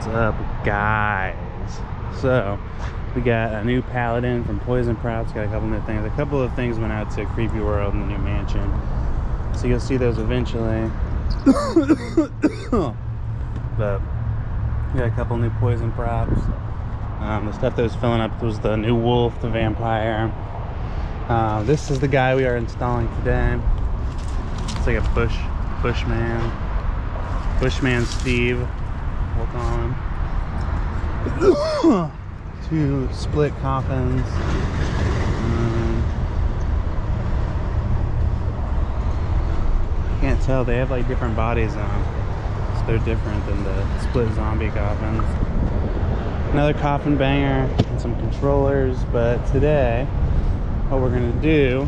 What's up, guys? So we got a new paladin from Poison Props, got a couple new things. A couple of things went out to Creepy World in the new mansion, so you'll see those eventually. But we got a couple new Poison Props. The stuff that was filling up was the new wolf, the vampire. This is the guy we are installing today. It's like a Bushman Steve, we'll call him. 2 split coffins. Can't tell, they have like different bodies on them, so they're different than the split zombie coffins. Another coffin banger and some controllers. But today what we're gonna do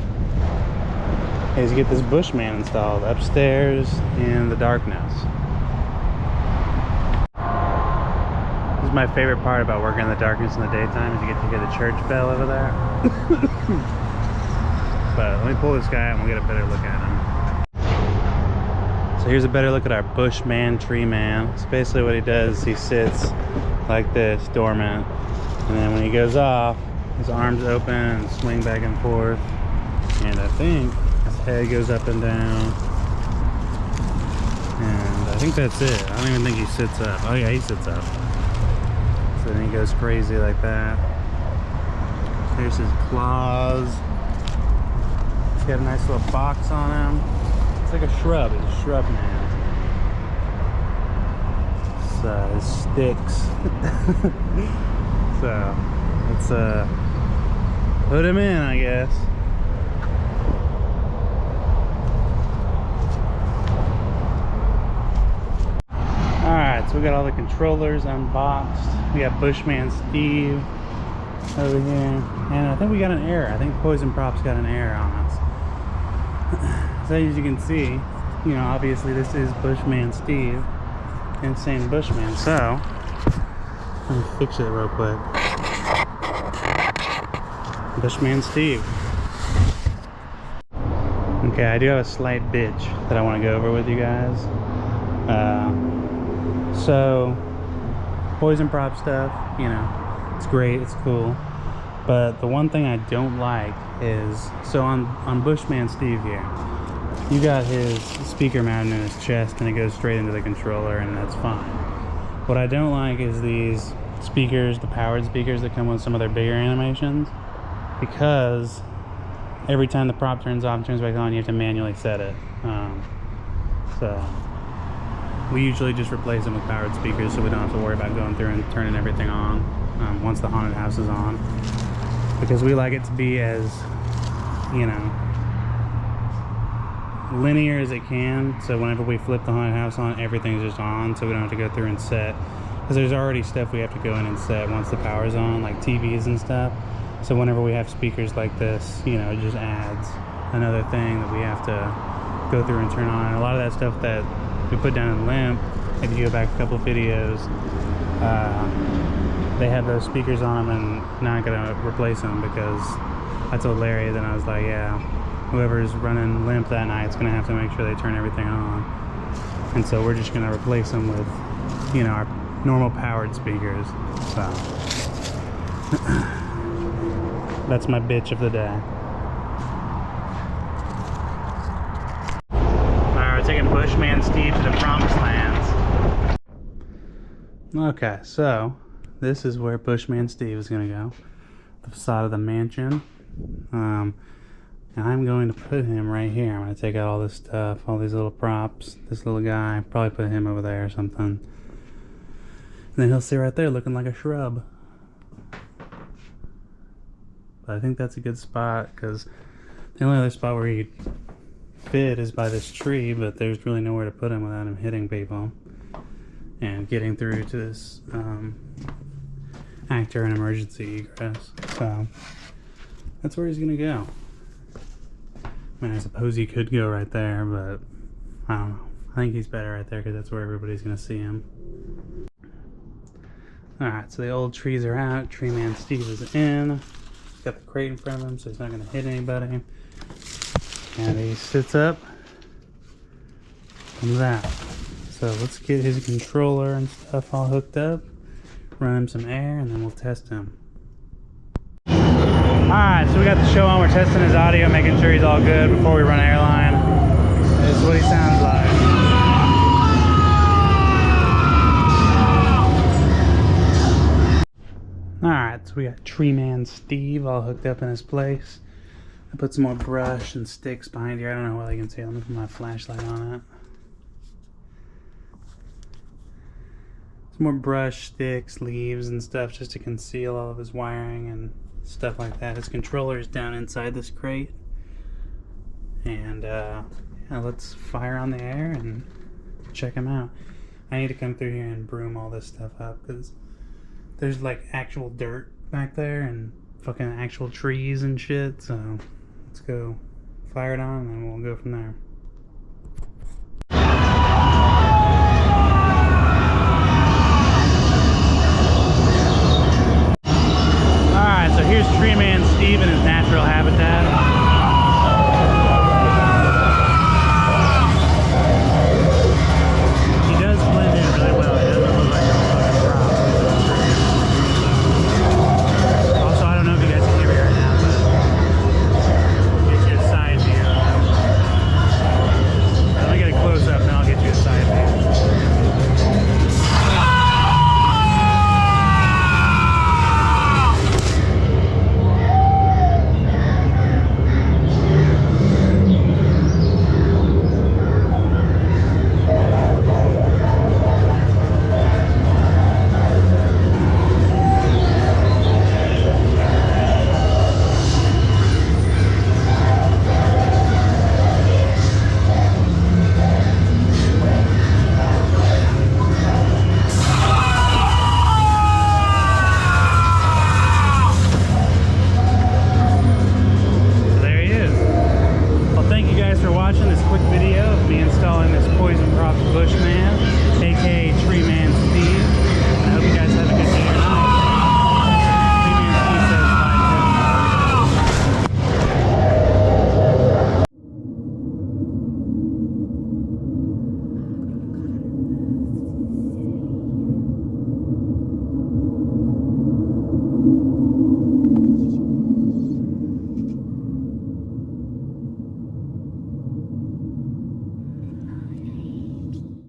is get this Bushman installed upstairs in the darkness. This is my favorite part about working in the darkness in the daytime, is you get to hear the church bell over there. But let me pull this guy out and we'll get a better look at him. So here's a better look at our Bushman tree man. So basically what he does is he sits like this, dormant, and then when he goes off, his arms open and swing back and forth, and I think his head goes up and down, and I think that's it. I don't even think he sits up. Oh yeah, he sits up. So then he goes crazy like that. There's his claws. He's got a nice little box on him. It's like a shrub. It's a shrub man. His sticks. So let's put him in, I guess. Alright, so we got all the controllers unboxed. We got Bushman Steve over here, and I think we got an error. I think Poison Props got an error on us. So as you can see, you know, obviously this is Bushman Steve, Insane Bushman. So let me fix it real quick. Bushman Steve. Okay, I do have a slight bitch that I want to go over with you guys. So Poison Prop stuff, you know, it's great, it's cool, but the one thing I don't like is, so on Bushman Steve here, you got his speaker mounted in his chest and it goes straight into the controller, and that's fine. What I don't like is these speakers, the powered speakers that come with some of their bigger animations, because every time the prop turns off and turns back on, you have to manually set it. So we usually just replace them with powered speakers, so we don't have to worry about going through and turning everything on once the haunted house is on, because we like it to be as, you know, linear as it can. So whenever we flip the haunted house on, everything's just on, so we don't have to go through and set, because there's already stuff we have to go in and set once the power's on, like TVs and stuff. So whenever we have speakers like this, you know, it just adds another thing that we have to go through and turn on. And a lot of that stuff that we put down in Limp, if you go back a couple videos, they have those speakers on them, and not gonna replace them, because I told Larry, then I was like, yeah, whoever's running Limp that night is gonna have to make sure they turn everything on. And so we're just gonna replace them with, you know, our normal powered speakers. So that's my bitch of the day. Alright, we're taking Bushman Steve to the promised lands. Okay, so this is where Bushman Steve is gonna go. The facade of the mansion. And I'm going to put him right here. I'm gonna take out all this stuff, all these little props, this little guy, probably put him over there or something. And then he'll sit right there looking like a shrub. But I think that's a good spot, because the only other spot where he'd fit is by this tree, but there's really nowhere to put him without him hitting people and getting through to this actor and emergency egress. So that's where he's gonna go. I mean, I suppose he could go right there, but I don't know. I think he's better right there, because that's where everybody's gonna see him. Alright, so the old trees are out. Tree Man Steve is in. Got the crate in front of him, so he's not gonna hit anybody. And he sits up. Comes out. So let's get his controller and stuff all hooked up, run him some air, and then we'll test him. Alright, so we got the show on. We're testing his audio, making sure he's all good before we run airline. This is what he sounds like. Alright, so we got Tree Man Steve all hooked up in his place. I put some more brush and sticks behind here. I don't know what I can see. Let me put my flashlight on it. Some more brush, sticks, leaves, and stuff just to conceal all of his wiring and stuff like that. His controller is down inside this crate. And yeah, let's fire on the air and check him out. I need to come through here and broom all this stuff up because there's like actual dirt back there and fucking actual trees and shit. So let's go fire it on and then we'll go from there. Alright, so here's Tree Man Steve in his natural habitat. Bushman.